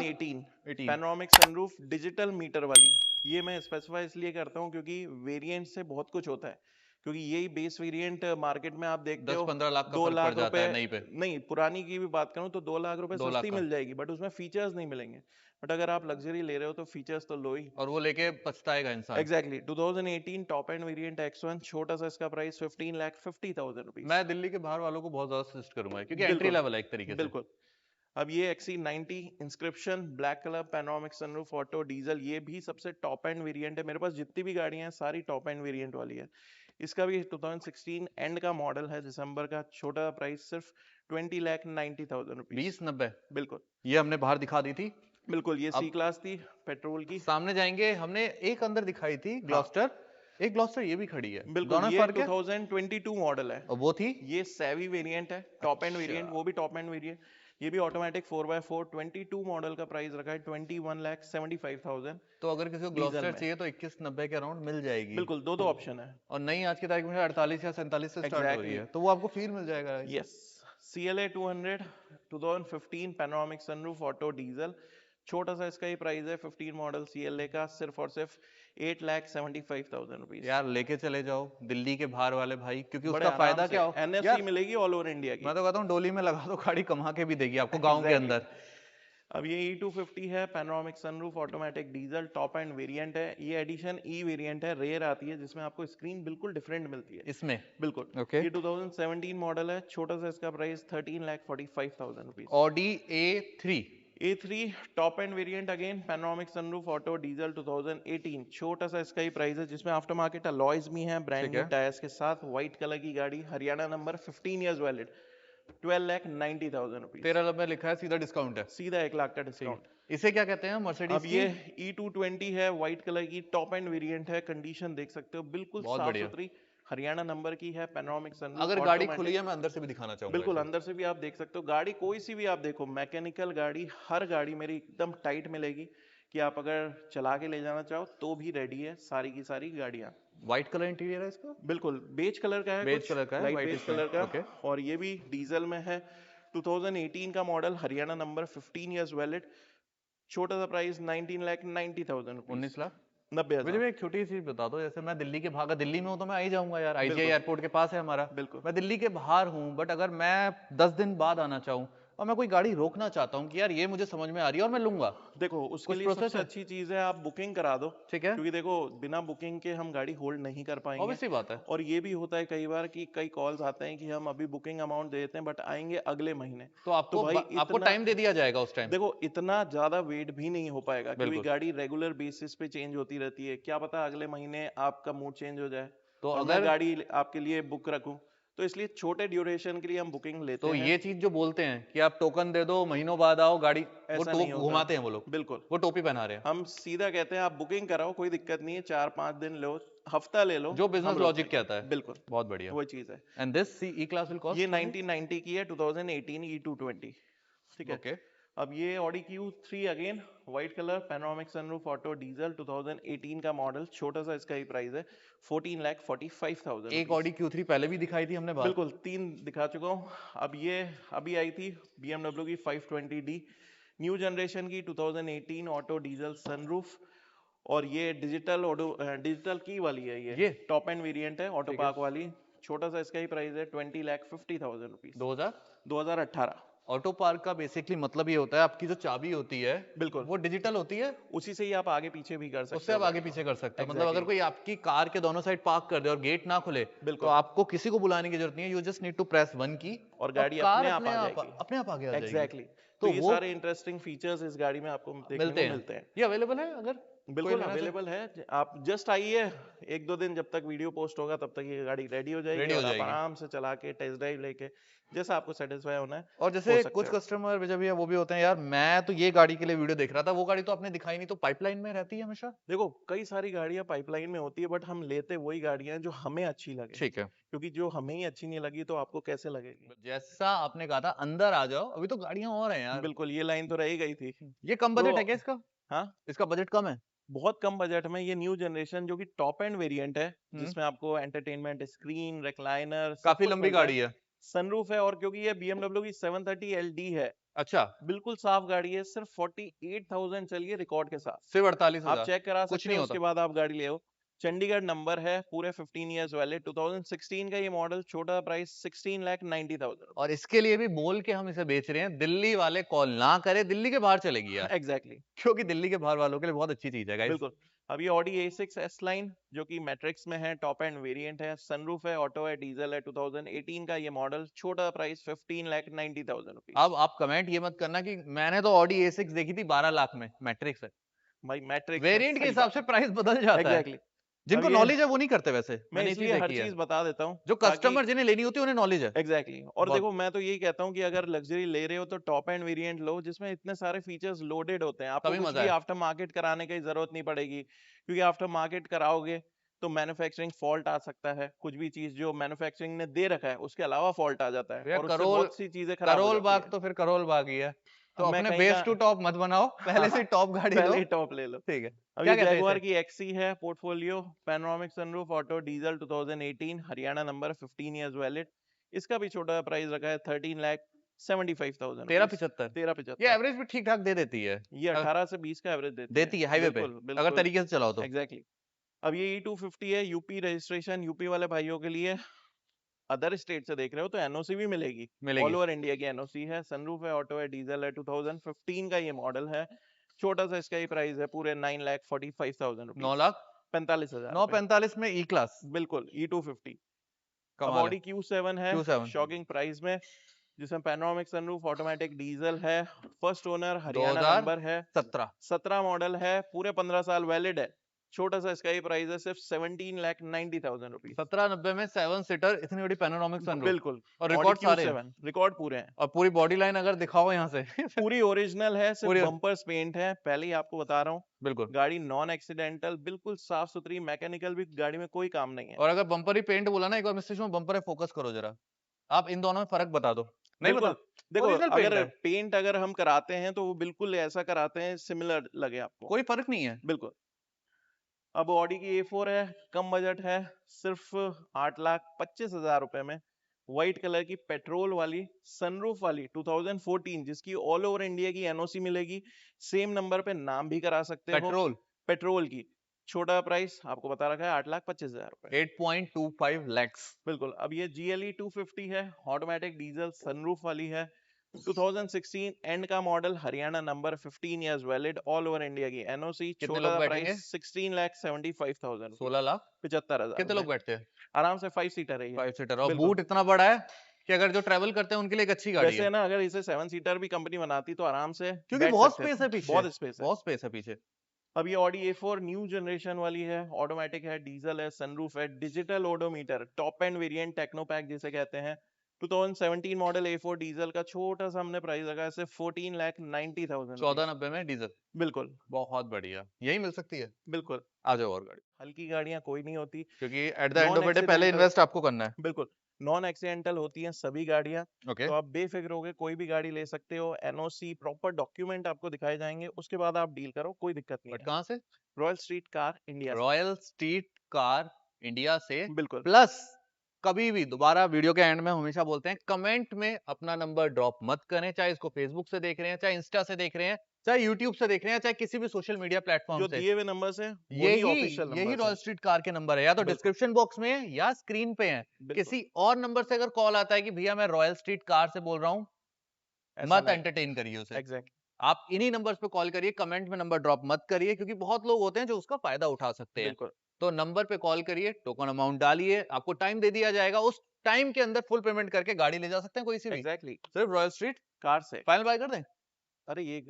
18 panoramic sunroof digital meter वाली। ये मैं स्पेसिफाई इसलिए करता हूँ क्योंकि वेरिएंट से बहुत कुछ होता है, क्योंकि यही बेस वेरिएंट मार्केट में आप देखते हो 10-15 लाख का 2 फर्क पड़ लाख जाता रुपए, है नई पे। नहीं पुरानी की भी बात करूं तो 2 लाख रुपए 2 लाख सस्ती का, मिल जाएगी, बट उसमें फीचर्स नहीं मिलेंगे। बट अगर आप लग्जरी ले रहे हो तो फीचर्स तो लो ही। और वो लेके पछताएगा इंसान। Exactly 2018 top end variant X1, छोटा सा इसका प्राइस 15,50,000 रुपीज। मैं दिल्ली के बाहर वालों को बहुत ज्यादा सजेस्ट करूंगा क्योंकि एंट्री बिल्कुल लेवल है एक तरीके से। बिल्कुल। अब ये XC90 inscription black colour panoramic sunroof auto diesel, ये भी सबसे टॉप एंड वेरिएंट है। मेरे पास जितनी भी गाड़ियां हैं सारी टॉप एंड वेरिएंट वाली है। इसका भी 2016 एंड का मॉडल है, दिसंबर का। छोटा प्राइस सिर्फ 20,90,000 रुपीज। 20-90 बिल्कुल ये हमने बाहर दिखा दी थी। बिल्कुल, ये सी अब क्लास थी पेट्रोल की। सामने जाएंगे, हमने एक अंदर दिखाई थी हाँ ग्लॉस्टर, एक ग्लॉस्टर ये भी खड़ी है, बिल्कुल, दोनों में ये फर्क है। 2022 मॉडल है। और वो थी ये सेवी वेरिएंट है, टॉप एंड अच्छा, वेरिएंट, वो भी टॉप एंड वेरिएंट। ये भी ऑटोमेटिक 4x4 22 मॉडल का प्राइस रखा है 21,75,000 तो अगर किसी को डीजल ग्लॉस्टर में। चाहिए तो 21-90 के अराउंड मिल जाएगी। बिल्कुल, दो दो ऑप्शन है। और नई आज की तारीख में 48 या 47 से स्टार्ट हो रही एग्जैक्टली है, तो वो आपको फील मिल जाएगा। Yes. CLA 200 2015 panoramic sunroof auto diesel, छोटा सा इसका ही प्राइस है 15 मॉडल CLA का, सिर्फ और सिर्फ 8,75,000 रुपीज। यार लेके चले जाओ दिल्ली के बाहर वाले भाई, क्योंकि बड़े उसका आराम फायदा से क्या हो NFC यार। मिलेगी ऑल ओवर इंडिया की। मैं तो कहता हूँ डोली में लगा दो, गाड़ी कमा के भी देगी आपको गांव के एग्जैक्टली अंदर। अब ये E250 है, panoramic sunroof automatic diesel, top end variant है। ये एडिशन ई वेरिएंट है, रेयर आती है, जिसमें आपको स्क्रीन बिल्कुल डिफरेंट मिलती है। इसमें बिल्कुल। ओके। ये 2017 मॉडल है, छोटा सा इसका price 13,45,000 rupees. Audi A3 A3 top end variant, again panoramic sunroof auto diesel 2018, छोटा सा इसका ही प्राइस है, जिसमें आफ्टर मार्केट अलॉयज भी हैं, ब्रांड ठीक न्यू है। टायर्स के साथ। व्हाइट कलर की गाड़ी, Haryana number, 15 years valid, 12,90,000 rupees. 13 में लिखा है, सीधा डिस्काउंट है। सीधा 1 लाख का ठीक डिस्काउंट। है, इसे क्या कहते हैं अब मर्सिडीज की? ये E220 है, व्हाइट कलर की, टॉप एंड वेरिएंट है। कंडीशन देख सकते हो बिल्कुल बहुत साफ बढ़िया। सुथरी, हरियाणा नंबर की है, पैनोरामिक सनरूफ अगर गाड़ी खुली ऑटोमेटिक। है मैं अंदर से भी दिखाना चाहूंगा बिल्कुल इसे। अंदर से भी आप देख सकते हो, गाड़ी कोई सी भी आप देखो, मैकेनिकल गाड़ी, हर गाड़ी मेरी एकदम टाइट मिलेगी कि आप अगर चला के ले जाना चाहो तो भी रेडी है सारी की सारी गाड़ियां। व्हाइट कलर इंटीरियर है इसका? बिल्कुल बेज कलर का है, बेज कुछ कलर का है, लाइट व्हाइट बेज इसमें। कलर का। ओके। और ये भी डीजल में है, 2018 का model, Haryana number, 15 years valid, छोटा सा प्राइस 19,90,000 रुपीज। 19 लाख। 90,000। मुझे एक छोटी सी बता दो, जैसे मैं दिल्ली के भागा, दिल्ली में हूँ तो मैं आ ही जाऊंगा यार, IGI बिल्कुल एयरपोर्ट के पास है हमारा। बिल्कुल। मैं दिल्ली के बाहर हूँ, बट अगर मैं 10 दिन बाद आना चाहूँ और मैं कोई गाड़ी रोकना चाहता हूँ कि यार ये मुझे समझ में आ रही है और मैं लूंगा, देखो उसके कुछ लिए प्रोसेस सबसे है? अच्छी चीज है आप बुकिंग करा दो, ठीक है, क्योंकि देखो बिना बुकिंग के हम गाड़ी होल्ड नहीं कर पाएंगे। ऑब्वियसली बात है। और ये भी होता है कई बार कि कई कॉल्स आते हैं कि हम अभी बुकिंग अमाउंट दे देते हैं बट आएंगे अगले महीने। तो तो भाई आपको इतना, टाइम दे दिया जाएगा उस टाइम। देखो इतना ज्यादा वेट भी नहीं हो पाएगा, क्योंकि बिल्कुल। गाड़ी रेगुलर बेसिस पे चेंज होती रहती है। क्या पता अगले महीने आपका मूड चेंज हो जाए तो और मैं अगर गाड़ी आपके लिए बुक रखूं, तो इसलिए छोटे ड्यूरेशन के लिए हम बुकिंग लेते तो हैं। ये चीज जो बोलते हैं कि आप टोकन दे दो महीनों बाद आओ गाड़ी, वो ऐसा नहीं टोप होता। घुमाते हैं वो लोग, बिल्कुल, वो टोपी पहना रहे हैं। हम सीधा कहते हैं आप बुकिंग कराओ, कोई दिक्कत नहीं है, 4-5 दिन लो, हफ्ता ले लो, जो हम बिजनेस रोक लॉजिक देंगे। कहता है। बिल्कुल बहुत बढ़िया। वही चीज है। And this E class will ये कॉस्ट 1990 की है, 2018 E220। ठीक है। ओके। अब ये Audi Q3 again, white colour, panoramic sunroof auto diesel, 2018 का मॉडल, छोटा सा इसका ही प्राइस है 14,45,000 एक रुपीज। ऑडी Q3 पहले भी दिखाई थी हमने बात। बिल्कुल 3 दिखा चुका हूँ। अब ये अभी आई थी BMW की 520D, न्यू जनरेशन की, 2018 ऑटो डीजल सनरूफ। और ये डिजिटल ऑटो, डिजिटल की वाली है, ये ये टॉप एंड वेरिएंट है, ऑटो ठीक है। पार्क वाली। छोटा सा इसका ही प्राइस है 20,50,000 रुपीज। 2000 2018। ऑटो पार्क का बेसिकली मतलब ये होता है, आपकी जो चाबी होती है बिल्कुल वो डिजिटल होती है, उसी से ही आप आगे पीछे भी कर सकते उससे हो आप आगे गाड़ी को। पीछे कर सकते हो। मतलब अगर एग्जैक्टली कोई आपकी कार के दोनों साइड पार्क कर दे और गेट ना खुले, तो बिल्कुल, आपको किसी को बुलाने की जरूरत नहीं है, you just need to press 1 key और और गाड़ी कार अपने आप आ जाएगी। अपने आप आगे आ जाएगी। एग्जैक्टली तो तो ये वो सारे इंटरेस्टिंग फीचर्स इस गाड़ी में आपको देखने मिलते को हैं। मिलते हैं। ये अवेलेबल है अगर कोई बिल्कुल लेना चाहे? अवेलेबल है, आप जस्ट आइए, 1-2 दिन जब तक वीडियो पोस्ट होगा तब तक ये गाड़ी रेडी हो जाएगी, रेडी हो और आप जाएगी। आराम से चला के टेस्ट ड्राइव लेके जैसा आपको सेटिस्फाई होना है और हो जैसे सकते कुछ हो। कस्टमर जब भी है वो भी होते हैं, यार मैं तो ये गाड़ी के लिए वीडियो देख रहा था, वो गाड़ी तो आपने दिखाई नहीं, तो पाइपलाइन में रहती है हमेशा। देखो कई सारी गाड़ियां पाइपलाइन में होती है, बट हम लेते वही गाड़ियां हैं जो हमें अच्छी लगे, ठीक है। क्योंकि जो हमें ही अच्छी नहीं लगी तो आपको कैसे लगेगी। जैसा आपने कहा था अंदर आ जाओ, अभी तो गाड़ियां और हैं यार। बिल्कुल, ये लाइन तो रह ही गई थी। ये कम तो बजट है क्या इसका? हाँ, इसका बजट कम है? बहुत कम बजट में ये न्यू जनरेशन जो कि टॉप एंड वेरिएंट है, हम्म। जिसमें आपको एंटरटेनमेंट स्क्रीन, रिक्लाइनर, सब काफी कुछ लंबी मिलता है। गाड़ी है। सनरूफ है, और क्योंकि ये BMW की 730 LD है, अच्छा, बिल्कुल साफ गाड़ी है, सिर्फ 48,000 चली है रिकॉर्ड के साथ। सिर्फ आप 48,000, चेक करा कुछ सकते नहीं हो, होता। उसके बाद आप गाड़ी ले आओ। चंडीगढ़ नंबर है, पूरे 15 इयर्स वैलिड, 2016 का ये मॉडल, छोटा प्राइस 16,90,000। और इसके लिए भी बोल के हम इसे बेच रहे हैं, दिल्ली वाले कॉल ना करें, दिल्ली के बाहर चलेगी यार, एग्जैक्टली, क्योंकि दिल्ली के बाहर वालों के लिए बहुत अच्छी चीज है गाइस। बिल्कुल। अब ये ऑडी A6 S लाइन जो कि मैट्रिक्स में है, टॉप एंड वेरिएंट है, सनरूफ है, ऑटो है, डीजल है, 2018 का ये मॉडल, छोटा प्राइस 15,90,000 रुपीज। अब आप कमेंट ये मत करना कि मैंने तो ऑडी A6 देखी थी 12 लाख में, मैट्रिक्स है, भाई मैट्रिक्स है, वेरिएंट के सही हिसाब बात से है, प्राइस बदल जाता है। एग्जैक्टली। अब जिनको ये नॉलेज है वो नहीं करते, वैसे मैं मैंने ये चीज इसलिए हर देखी है, चीज बता देता हूँ जो ताकि कस्टमर जिन्हें लेनी होती है उन्हें नॉलेज है एग्जैक्टली और बहुत। देखो, मैं तो यही कहता हूँ कि अगर लग्जरी ले रहे हो तो टॉप एंड वेरिएंट लो, जिसमें इतने सारे फीचर्स लोडेड होते हैं, आपको तभी कुछ मजा भी है। आफ्टर मार्केट कराने की जरूरत नहीं पड़ेगी, क्योंकि आफ्टर मार्केट कराओगे तो मैन्युफैक्चरिंग फॉल्ट आ सकता है, कुछ भी चीज जो मैन्युफैक्चरिंग ने दे रखा है उसके अलावा फॉल्ट आ जाता है, भैया और उससे करोल, बहुत सी चीजें खराब हो करोल जाती बाग है। तो फिर करोल बाग ही है, तो अब मैं अपने कहीं बेस का टू टॉप मत बनाओ, पहले से टॉप गाड़ी लो। पहले ही टॉप ले लो। ठीक है, अब क्या ये कहते हैं जैगुआर इसे? की एक्सी है, portfolio, panoramic sunroof, auto, diesel, 2018, Haryana number, 15 years valid. इसका भी छोटा प्राइस रखा है 13,75,000 रुपीज। 1375, ये 13,75। एवरेज भी ठीक ठाक दे देती है, ये 18 से 20 का एवरेज देती देती है हाईवे पे, बिल्कुल अगर बिल्कुल, तरीके से चलाओ तो। एग्जैक्टली। अब ये E250 है, यूपी रजिस्ट्रेशन, यूपी वाले भाइयों के लिए। अदर स्टेट से देख रहे हो तो एनओसी भी मिलेगी, मिलेगी। ऑल ओवर इंडिया की एनओसी है, सनरूफ है, ऑटो है, डीजल है, 2015 का ये मॉडल है, छोटा सा इसका ही प्राइस है, पूरे 9,45,000 9 रुपीज, लाख 45,000 9 रुपए, 45 में ई क्लास, बिल्कुल E250। अब कमाल है। ऑडी Q7 है, Q7 शॉकिंग प्राइस में, जिसमें पैनोरामिक सनरूफ, ऑटोमेटिक डीजल है, फर्स्ट ओनर, हरियाणा नंबर है, 2017, 17 मॉडल है, पूरे 15 साल वैलिड है, छोटा सा इसका ही प्राइस है, सिर्फ 17,90,000 रुपीज। 1790 में 7 सीटर, इतनी बड़ी पैनोरामिक सनरूफ, बिल्कुल, और ऑडी रिकॉर्ड सारे हैं, Q7 रिकॉर्ड पूरे हैं, और पूरी बॉडी लाइन अगर दिखाओ यहाँ से पूरी ओरिजिनल है, सिर्फ पूरी, बम्पर्स पेंट है, पहले ही आपको बता रहा हूँ। बिल्कुल। गाड़ी नॉन एक्सीडेंटल, बिल्कुल साफ सुथरी, मैकेनिकल भी गाड़ी में कोई काम नहीं है। और अगर बम्पर ही पेंट बोला ना एक बार मिस्टर शुभम, बम्पर है, फोकस करो जरा, आप इन दोनों में फर्क बता दो, नहीं बिल्कुल, बता, देखो ओरिजिनल पेंट अगर है, पेंट अगर हम कराते हैं तो वो बिल्कुल ऐसा कराते हैं सिमिलर लगे आपको, कोई फर्क नहीं है। बिल्कुल। अब ऑडी की A4 है, कम बजट है, सिर्फ 8,25,000 रुपए में, व्हाइट कलर की पेट्रोल वाली सनरूफ वाली 2014, जिसकी ऑल ओवर इंडिया की एनओसी मिलेगी, सेम नंबर पे नाम भी करा सकते हो, पेट्रोल पेट्रोल की, छोटा प्राइस आपको बता रखा है 8,25,000 रुपए, 8.25 lakhs, बिल्कुल। अब ये GLE 250 है, ऑटोमेटिक डीजल सनरूफ वाली है, 2016 एंड का model, Haryana number, 15 years valid, all over India की एनओसी, कितने छोटा लोग बैठेंगे? प्राइस 16,75,000 रुपीज, 16 लाख 75,000 कितने लोग रुपए, बैठते हैं? आराम से 5 सीटर है ये, 5 सीटर, और बिल्कुल। बूट इतना बड़ा है कि अगर जो ट्रेवल करते हैं उनके लिए एक अच्छी गाड़ी वैसे है, है ना, अगर इसे 7 सीटर भी कंपनी बनाती तो आराम से क्योंकि बैठ बहुत सकते स्पेस थे, है पीछे, बहुत स्पेस है। बहुत स्पेस है पीछे। अब ये ऑडी A4 न्यू जनरेशन वाली है, ऑटोमेटिक है, डीजल है, सनरूफ है, digital odometer, top end variant, Technopak जिसे कहते हैं, 2017 मॉडल A4 डीजल का, छोटा सा हमने प्राइस लगा है सिर्फ 14,90,000 रुपीज, 1490 में डीजल, बिल्कुल बहुत बढ़िया, यही मिल सकती है। बिल्कुल। आ जाओ और गाड़ी, हल्की गाड़ियां कोई नहीं होती, क्योंकि at the end none of the day पहले एक्सीडेंटल, इन्वेस्ट आपको करना है। बिल्कुल नॉन एक्सीडेंटल होती हैं सभी गाड़ियां, ओके, तो आप बेफिक्र होकर कोई भी गाड़ी ले सकते हो, एनओसी प्रॉपर डॉक्यूमेंट आपको दिखाए जाएंगे, उसके बाद आप डील करो, कोई दिक्कत नहीं बट है। कहाँ से? Royal street car India royal street car India से। से, बिल्कुल प्लस कभी भी दोबारा वीडियो के एंड में हमेशा बोलते हैं, कमेंट में अपना नंबर ड्रॉप मत करें, चाहे इसको फेसबुक से देख रहे हैं, चाहे इंस्टा से देख रहे हैं, चाहे यूट्यूब से देख रहे हैं, चाहे किसी भी सोशल मीडिया प्लेटफॉर्म जो से। दिए हुए नंबर है वही यही ऑफिशियल यही नंबर रॉयल है, स्ट्रीट कार के नंबर है, या तो बिल्कुल डिस्क्रिप्शन बॉक्स में है या स्क्रीन पे है। बिल्कुल, किसी और नंबर से अगर कॉल आता है कि भैया मैं रॉयल स्ट्रीट कार से बोल रहा हूँ, ऐसा मत नहीं, एंटरटेन करिए उसे, एग्जैक्ट, आप इन्हीं नंबर्स पे कॉल करिए, कमेंट में नंबर ड्रॉप मत करिए, क्योंकि बहुत लोग होते हैं जो उसका फायदा उठा सकते हैं। बिल्कुल तो नंबर पे कॉल करिए, टोकन अमाउंट डालिए, आपको टाइम दे दिया जाएगा, उस टाइम के अंदर फुल पेमेंट करके गाड़ी ले जा सकते हैं कोई सी भी, एग्जैक्टली, सिर्फ रॉयल स्ट्रीट कार से। फाइनल बाय कर दें। अरे ये